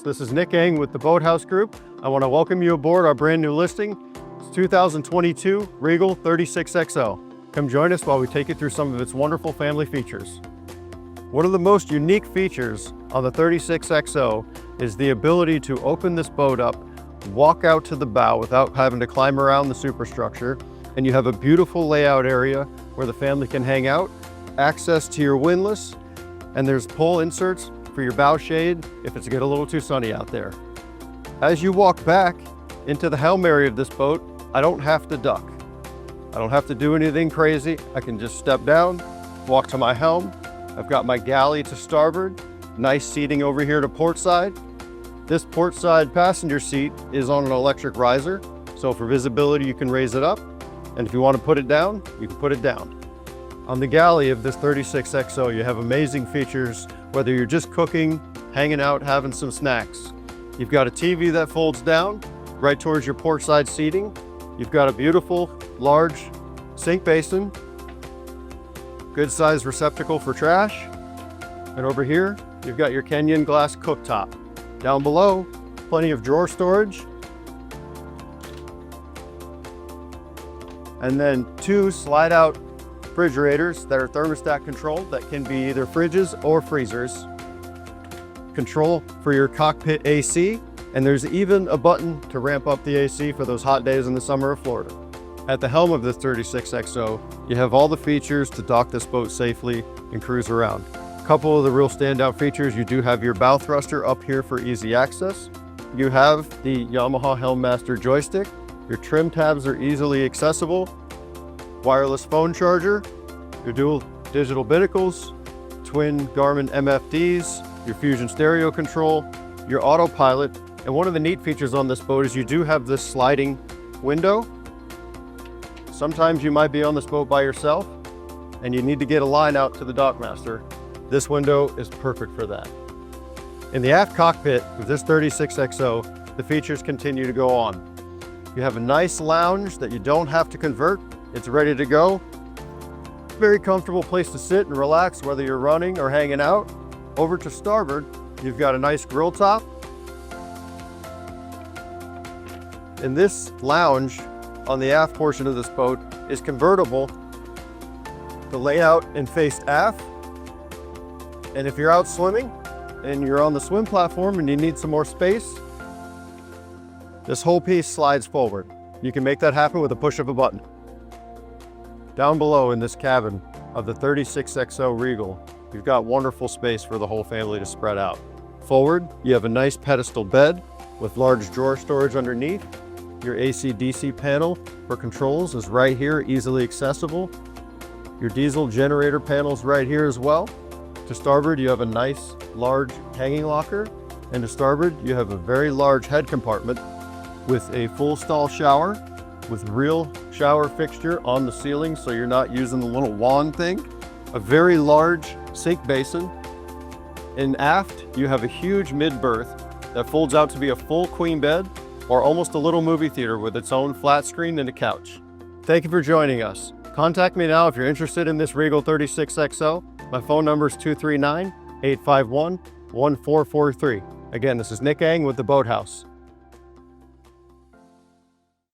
folks. This is Nick Eng with the Boathouse Group. I want to welcome you aboard our brand new listing. It's 2022 Regal 36XO. Come join us while we take you through some of its wonderful family features. One of the most unique features on the 36XO is the ability to open this boat up, walk out to the bow without having to climb around the superstructure, and you have a beautiful layout area where the family can hang out, access to your windlass, and there's pole inserts for your bow shade if it's get a little too sunny out there. As you walk back into the helm area of this boat, I don't have to duck. I don't have to do anything crazy. I can just step down, walk to my helm. I've got my galley to starboard, nice seating over here to port side. This port side passenger seat is on an electric riser, so for visibility you can raise it up, and if you want to put it down, you can put it down. On the galley of this 36XO, you have amazing features, whether you're just cooking, hanging out, having some snacks. You've got a TV that folds down right towards your port side seating. You've got a beautiful, large sink basin, good sized receptacle for trash. And over here, you've got your Kenyan glass cooktop. Down below, plenty of drawer storage. And then two slide out refrigerators that are thermostat controlled that can be either fridges or freezers. Control for your cockpit AC, and there's even a button to ramp up the AC for those hot days in the summer of Florida. At the helm of this 36XO, you have all the features to dock this boat safely and cruise around. A couple of the real standout features: you do have your bow thruster up here for easy access. You have the Yamaha Helmmaster joystick. Your trim tabs are easily accessible. Wireless phone charger, your dual digital binnacles, twin Garmin MFDs, your Fusion stereo control, your autopilot. And one of the neat features on this boat is you do have this sliding window. Sometimes you might be on this boat by yourself and you need to get a line out to the dockmaster. This window is perfect for that. In the aft cockpit of this 36XO, the features continue to go on. You have a nice lounge that you don't have to convert. It's ready to go. Very comfortable place to sit and relax, whether you're running or hanging out. Over to starboard, you've got a nice grill top. And this lounge on the aft portion of this boat is convertible to lay out and face aft. And if you're out swimming and you're on the swim platform and you need some more space, this whole piece slides forward. You can make that happen with a push of a button. Down below in this cabin of the 36XO Regal, you've got wonderful space for the whole family to spread out. Forward, you have a nice pedestal bed with large drawer storage underneath. Your AC/DC panel for controls is right here, easily accessible. Your diesel generator panel is right here as well. To starboard, you have a nice, large hanging locker. And to starboard, you have a very large head compartment with a full stall shower with real shower fixture on the ceiling, so you're not using the little wand thing. A very large sink basin. And aft, you have a huge mid-berth that folds out to be a full queen bed or almost a little movie theater with its own flat screen and a couch. Thank you for joining us. Contact me now if you're interested in this Regal 36XO. My phone number is 239-851-1443. Again, this is Nick Eng with the Boathouse.